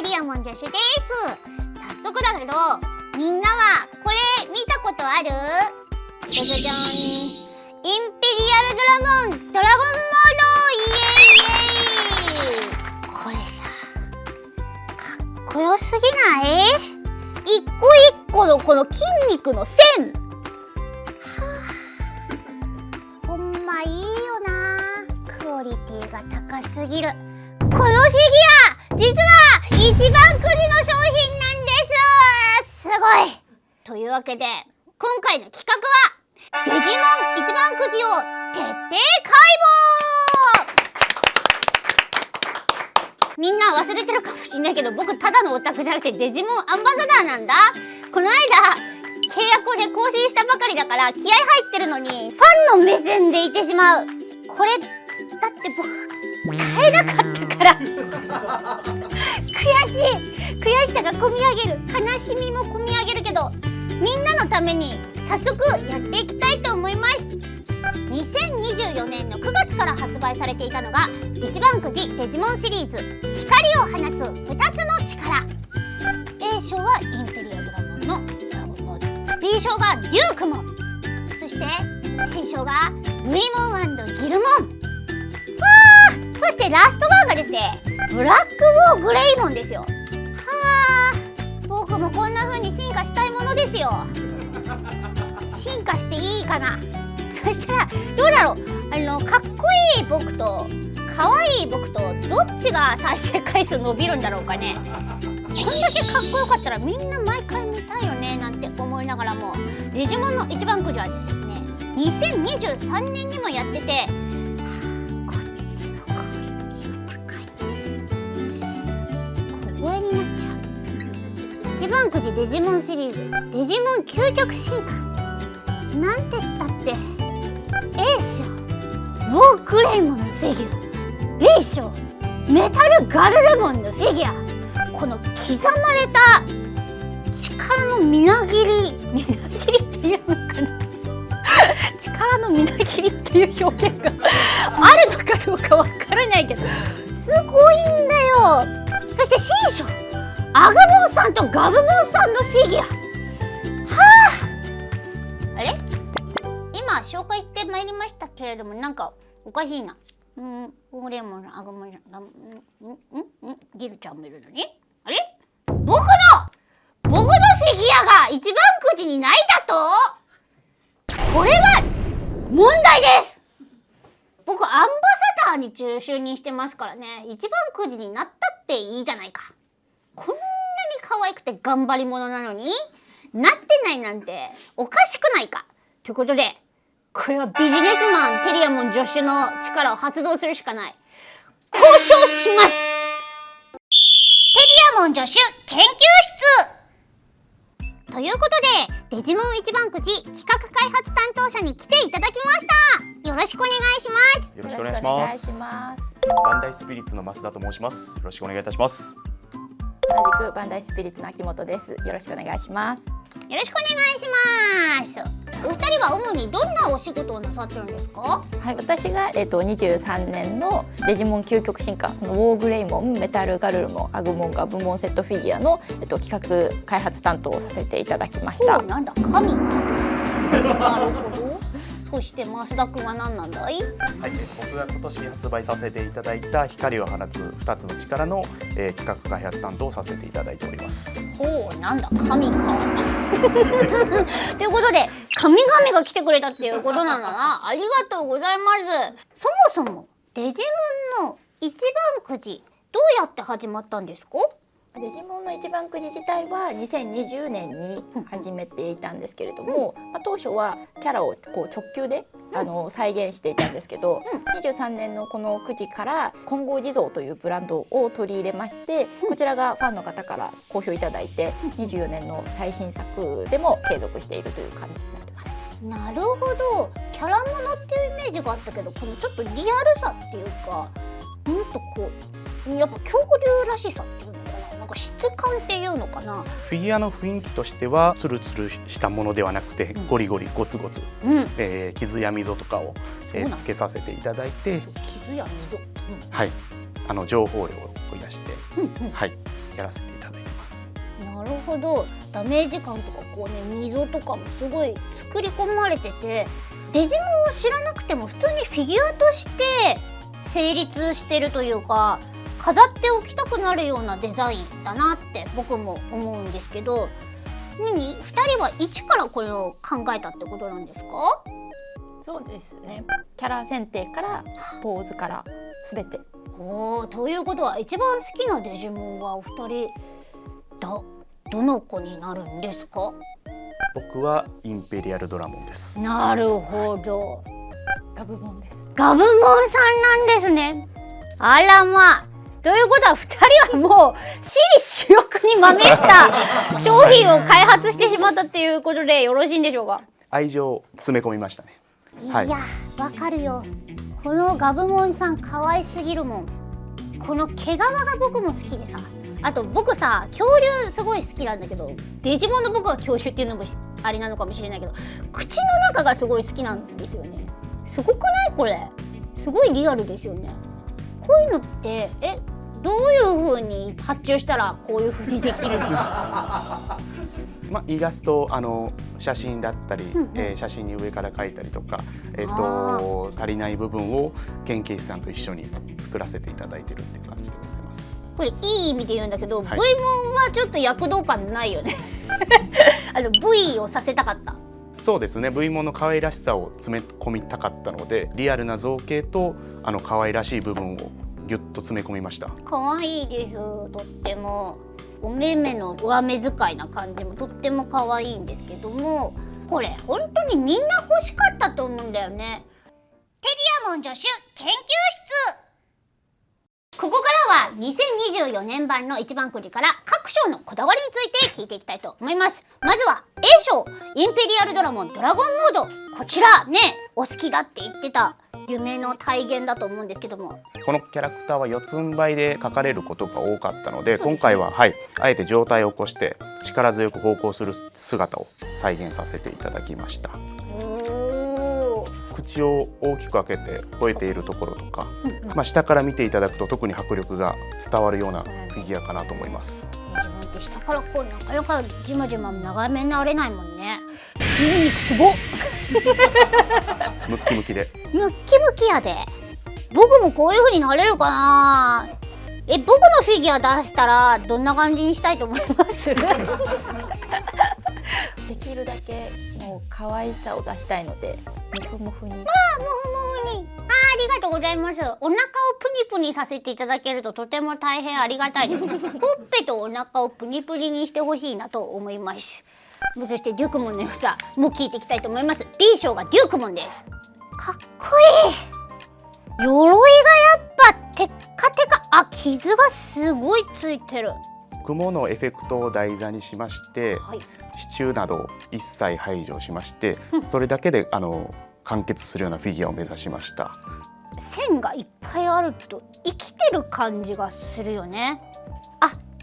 テリアモン女子です。早速だけど、みんなはこれ見たことある？じゃじゃじゃん。インペリアルドラゴンドラゴンモード、イエイイエイ。これさ、かっこよすぎない？一個一個のこの筋肉の線、ほんまいいよな。クオリティが高すぎる。このフィギュア、実は一番くじの商品なんです。すごい。というわけで今回の企画はデジモン一番くじを徹底解剖。みんな忘れてるかもしれないけど、僕ただのオタクじゃなくてデジモンアンバサダーなんだ。この間契約をね更新したばかりだから気合入ってるのにファンの目線でいてしまう。これだって僕耐えなかったから悔しさがこみ上げる。悲しみもこみ上げるけど、みんなのために早速やっていきたいと思います。2024年の9月から発売されていたのが一番くじデジモンシリーズ光を放つ2つの力。 A 賞はインペリアドラゴンのドラゴンモード、 B 賞がデュークモン、そして C 賞が V モン&ギルモン。そしてラストワンがですね、ブラックウォーグレイモンですよ。はあ、僕もこんな風に進化したいものですよ。進化していいかな。そしたらどうだろう、かっこいい僕と可愛い僕とどっちが再生回数伸びるんだろうかね。こんだけかっこよかったらみんな毎回見たいよねなんて思いながらも、デジモンの一番くじはですね2023年にもやってて、小声になっちゃう。一番くじデジモンシリーズデジモン究極進化、なんてったって A 賞ウォークレイモンのフィギュア、 B 賞メタルガルレモンのフィギュア。この刻まれた力のみなぎりっていうのかな力のみなぎりっていう表現があるのかどうかわからないけど、すごいんだよ。そして C 賞アグモンさんとガブモンさんのフィギュア。はあ、あれ今紹介してまいりましたけれども、なんかおかしいな。オグレモンさん、アグモンさん、ギルちゃんもいるのに、あれ僕のフィギュアが一番くじにないだと？これは問題です。僕アンバサダーに就任してますからね。一番くじになったっていいじゃないか。こんなに可愛くて頑張り者なのになってないなんておかしくないか。ということでこれはビジネスマンテリアモン助手の力を発動するしかない。交渉します。テリアモン助手研究室ということで、デジモン一番くじ企画開発担当者に来ていただきました。よろしくお願いします。よろしくお願いします。バンダイスピリッツの増田と申します。よろしくお願いいたします。同じくバンダイスピリッツの秋元です。よろしくお願いします。よろしくお願いします。お二人は主にどんなお仕事をなさってるんですか？はい、私が23年のデジモン究極進化、そのウォーグレイモン、メタルガルルモン、アグモンガブモンセットフィギュアの企画開発担当をさせていただきました。なんだ神か。なるほど。そして増田君は何なんだい？はい、僕が今年発売させていただいた光を放つ2つの力の、企画開発担当をさせていただいております。なんだ神かということで神々が来てくれたっていうことなんだな。ありがとうございます。そもそもデジモンの一番くじどうやって始まったんですか？デジモンの一番くじ自体は2020年に始めていたんですけれども、当初はキャラをこう直球で再現していたんですけど、23年のこのくじから金剛地蔵というブランドを取り入れまして、こちらがファンの方から好評いただいて、24年の最新作でも継続しているという感じになってます。なるほど。キャラものっていうイメージがあったけど、このちょっとリアルさっていうか、もっとこうやっぱ恐竜らしさっていうのかな、なんか質感っていうのかな。フィギュアの雰囲気としてはツルツルしたものではなくて、ゴリゴリゴツゴツ、傷や溝とかを、つけさせていただいて、傷や溝、はい、情報量を増やして、はい、やらせていただいてます。なるほど。ダメージ感とかこうね、溝とかもすごい作り込まれてて、デジモンを知らなくても普通にフィギュアとして成立してるというか、飾っておきたくなるようなデザインだなって僕も思うんですけど、2人は一からこれを考えたってことなんですか？そうですね。キャラ選定からポーズからすべて。ということは一番好きなデジモンはお二人どの子になるんですか？僕はインペリアルドラモンです。なるほど、ガブモンです。ガブモンさんなんですね。あらまあ、ということは2人はもう私利私欲にまみれた商品を開発してしまったっていうことでよろしいんでしょうか？愛情を詰め込みましたね。はい、いや、わかるよ。このガブモンさん可愛すぎるもん。この毛皮が僕も好きでさ、あと僕さ、恐竜すごい好きなんだけど、デジモンの僕が恐竜っていうのもあれなのかもしれないけど、口の中がすごい好きなんですよね。すごくない？これすごいリアルですよね。こういうのってどういう風に発注したらこういう風にできるのかイラスト、写真だったり、写真に上から描いたりとか、足りない部分を研究士さんと一緒に作らせていただいているっていう感じでございます。これいい意味で言うんだけど、はい、V モンはちょっと躍動感ないよねV をさせたかった。そうですね、 V モンの可愛らしさを詰め込みたかったので、リアルな造形と可愛らしい部分をギュッと詰め込みました。可愛いです。とってもお目目の上目遣いな感じもとっても可愛いんですけども、これ本当にみんな欲しかったと思うんだよね。テリアモン助手研究室。ここからは2024年版の一番くじから各賞のこだわりについて聞いていきたいと思います。まずは A 賞インペリアルドラモンドラゴンモード。こちらね、お好きだって言ってた夢の体現だと思うんですけども、このキャラクターは四つん這いで描かれることが多かったので、今回は、あえて上体を起こして力強く方向する姿を再現させていただきました。口を大きく開けて吠えているところとか、下から見ていただくと特に迫力が伝わるようなフィギュアかなと思います。自分って下からこうなかなかじまじま眺められないもんね。筋肉すごっムッキムキで。ムッキムキやで。僕もこういう風になれるかな。僕のフィギュア出したらどんな感じにしたいと思いますできるだけもう可愛さを出したいので、ムフムフに。ムフムフに。ありがとうございます。お腹をプニプニさせていただけるととても大変ありがたいです。ほっぺとお腹をプニプニにしてほしいなと思います。そしてデュークモンの良さも聞いていきたいと思います。B 賞がデュークモンです。かっこいい。鎧がやっぱテッカテカ。傷がすごいついてる。雲のエフェクトを台座にしまして、支柱などを一切排除しまして、それだけで完結するようなフィギュアを目指しました。線がいっぱいあると生きてる感じがするよね。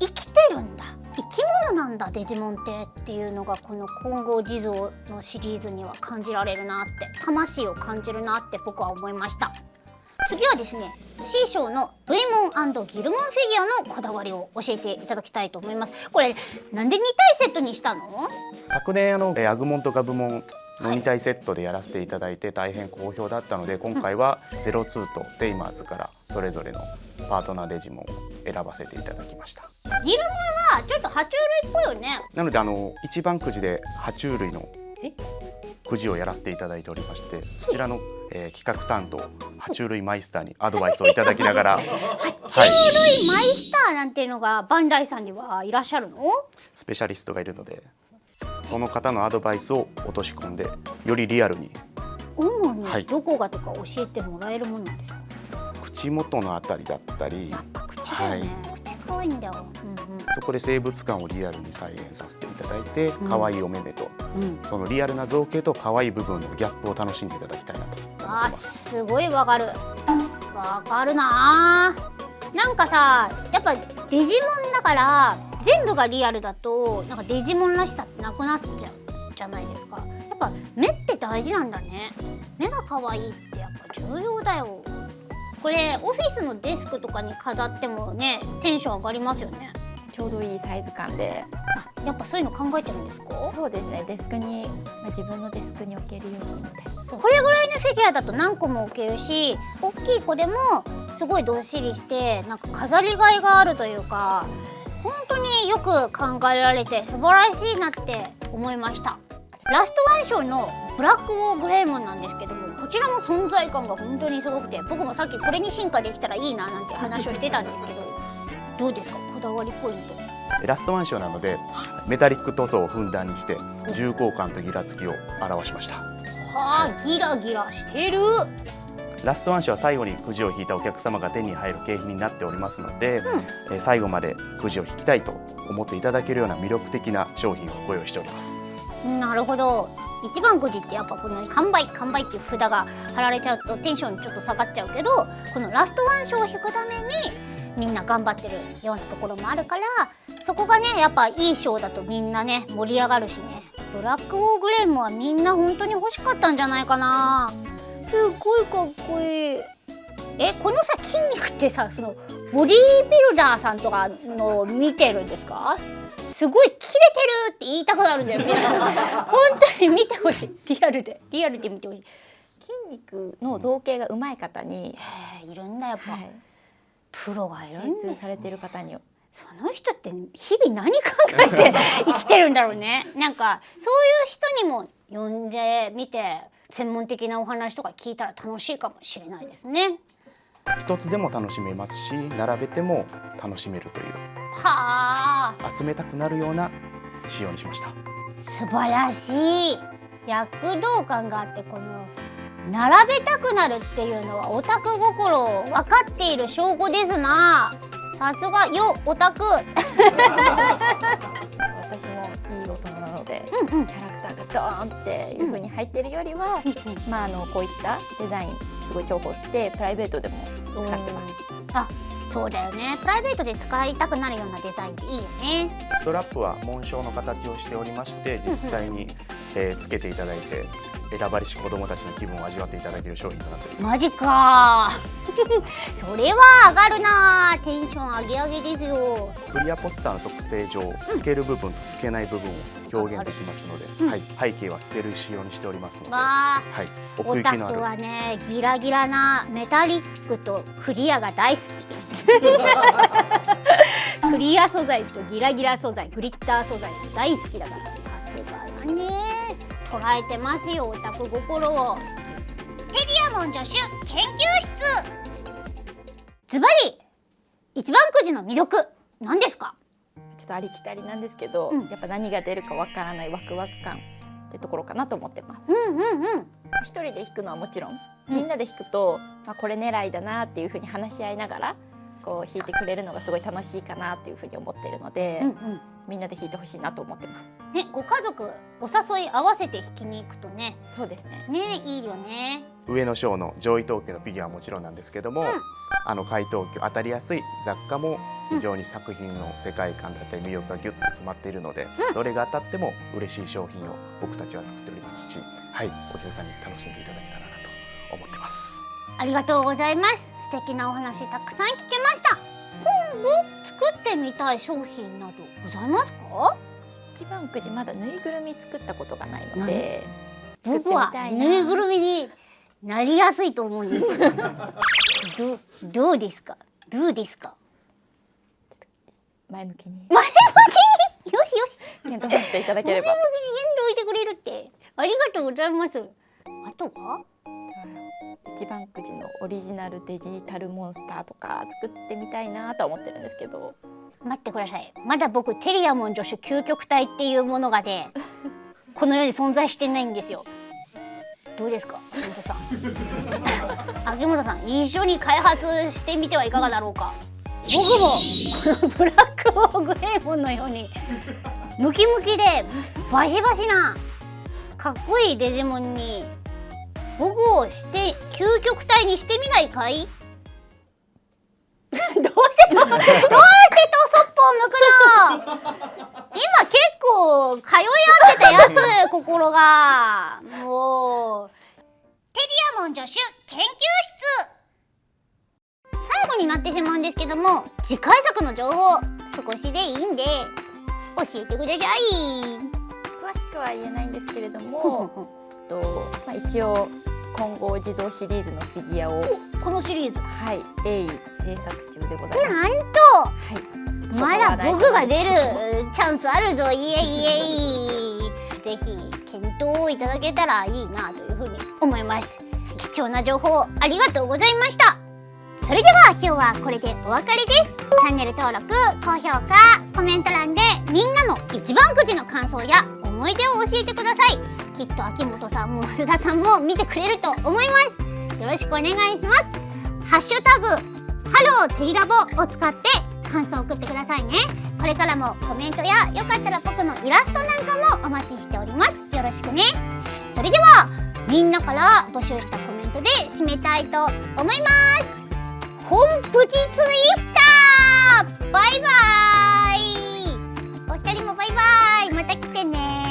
生きてるんだ、生き物なんだデジモンっていうのがこの金剛地蔵のシリーズには感じられるなって、魂を感じるなって僕は思いました。次はですね、 C 賞の V モン&ギルモンフィギュアのこだわりを教えていただきたいと思います。これなんで2体セットにしたの？昨年アグモンとガブモンの2体セットでやらせていただいて大変好評だったので、今回は02とテイマーズからそれぞれのパートナーデジモンを選ばせていただきました。ギルモンはちょっと爬虫類っぽいよね。なので一番くじで爬虫類のくじをやらせていただいておりまして、そちらの、企画担当爬虫類マイスターにアドバイスをいただきながら爬虫類マイスターなんていうのがバンダイさんにはいらっしゃるの？スペシャリストがいるので、その方のアドバイスを落とし込んでよりリアルに。主にどこがとか教えてもらえるものなんですか？口元のあたりだったり、やっぱ口だよね、口可愛いんだよ。そこで生物感をリアルに再現させていただいて、可愛いお目目と、そのリアルな造形と可愛い部分のギャップを楽しんでいただきたいなと思ってます。すごいわかる。わかるな。なんかさ、やっぱデジモンだから全部がリアルだとなんかデジモンらしさってなくなっちゃうじゃないですか。やっぱ目って大事なんだね。目が可愛いってやっぱ重要だよ。これオフィスのデスクとかに飾ってもね、テンション上がりますよね。ちょうどいいサイズ感で、やっぱそういうの考えてるんですか？そうですね、デスクに、自分のデスクに置けるようにみたいな。これぐらいのフィギュアだと何個も置けるし、大きい子でもすごいどっしりしてなんか飾りがいがあるというか、本当によく考えられて素晴らしいなって思いました。ラストワンショーのブラックウォーグレイモンなんですけども、こちらも存在感が本当にすごくて、僕もさっきこれに進化できたらいいななんて話をしてたんですけど、どうですか、こだわりポイント？ラストワンショーなのでメタリック塗装をふんだんにして重厚感とギラつきを表しました。はあ、ギラギラしてる。ラストワンショーは最後にくじを引いたお客様が手に入る景品になっておりますので、最後までくじを引きたいと思っていただけるような魅力的な商品をご用意しております。なるほど。一番くじってやっぱこの完売っていう札が貼られちゃうとテンションちょっと下がっちゃうけど、このラストワンショーを引くためにみんな頑張ってるようなところもあるから、そこがねやっぱいいショーだとみんなね盛り上がるしね。ブラックウォーグレイモンはみんな本当に欲しかったんじゃないかな。すっごいかっこいい。このさ筋肉ってさ、そのボディービルダーさんとかの見てるんですか？すごいキレてるって言いたくなるんだよね。本当に見てほしい。リアルで見てほしい。筋肉の造形が上手い方に、いるんだやっぱ、プロがいるんです精通されてる方に。その人って日々何考えて生きてるんだろうね。なんかそういう人にも呼んでみて専門的なお話とか聞いたら楽しいかもしれないですね。一つでも楽しめますし、並べても楽しめるという、はあ、集めたくなるような仕様にしました。素晴らしい。躍動感があって、この並べたくなるっていうのはオタク心を分かっている証拠ですな。さすがよオタク。私もいい大人なので、キャラクターがドーンっていう風に入ってるよりは、こういったデザインすごい重宝してプライベートでも使ってます。あ、そうだよね。プライベートで使いたくなるようなデザインっていいよね。ストラップは紋章の形をしておりまして、実際に、つけていただいて選ばれし子どもたちの気分を味わっていただける商品となっております。マジかそれは上がるな。テンション上げ上げですよ。クリアポスターの特性上、透ける部分と透けない部分を表現できますので、背景は透ける仕様にしておりますので、奥オ行きのある。タクはね、ギラギラなメタリックとクリアが大好き。クリア素材とギラギラ素材、グリッター素材大好きだから、さすがだね。捉えてますよ、オタク心を。テリアモン助手研究室。ズバリ一番くじの魅力何ですか？ちょっとありきたりなんですけど、やっぱ何が出るかわからないワクワク感ってところかなと思ってます。一人で弾くのはもちろん、みんなで弾くと、これ狙いだなっていう風に話し合いながらこう弾いてくれるのがすごい楽しいかなっていう風に思っているので、みんなで弾いてほしいなと思ってます。ね、ご家族お誘い合わせて弾きに行くとね。そうですね。ね、いいよね。上の章の上位等級のフィギュアはもちろんなんですけども、下位等級当たりやすい雑貨も非常に作品の世界観だったり魅力がギュッと詰まっているので、どれが当たっても嬉しい商品を僕たちは作っておりますし、お客さんに楽しんでいただけたらなと思ってます。ありがとうございます。素敵なお話たくさん聞けました。今後作ってみたい商品などございますか？一番くじまだぬいぐるみ作ったことがないので、僕はぬいぐるみになりやすいと思うんですけどどうですか？どうですか？前向きによしよし検討させていただければ。前向きに言ってくれるってありがとうございます。あとは一番くじのオリジナルデジタルモンスターとか作ってみたいなと思ってるんですけど。待ってください。まだ僕テリアモン助手究極体っていうものがねこの世に存在してないんですよ。どうですか、秋元さん秋元さん、一緒に開発してみてはいかがだろうか。僕もこのブラックウォーグレイモンのようにムキムキでバシバシなかっこいいデジモンに僕をして究極体にしてみないかい？どうしてとそっぽを向くの？今結構通い合ってたやつ心がもう。テリアモン助手研究室、最後になってしまうんですけども、次回作の情報少しでいいんで教えてください。詳しくは言えないんですけれども一応混合地蔵シリーズのフィギュアをこのシリーズはい鋭意制作中でございます。なんとはいまだ僕が出るチャンスあるぞ。イエイイエイ。ぜひ検討いただけたらいいなというふうに思います。貴重な情報ありがとうございました。それでは今日はこれでお別れです。チャンネル登録、高評価、コメント欄でみんなの一番くじの感想や思い出を教えてください。きっと秋元さんも増田さんも見てくれると思います。よろしくお願いします。ハッシュタグハローテリラボを使って感想を送ってくださいね。これからもコメントやよかったら僕のイラストなんかもお待ちしております。よろしくね。それではみんなから募集したコメントで締めたいと思います。本プチツイスターバイバイ。お二人もバイバイ。また来てね。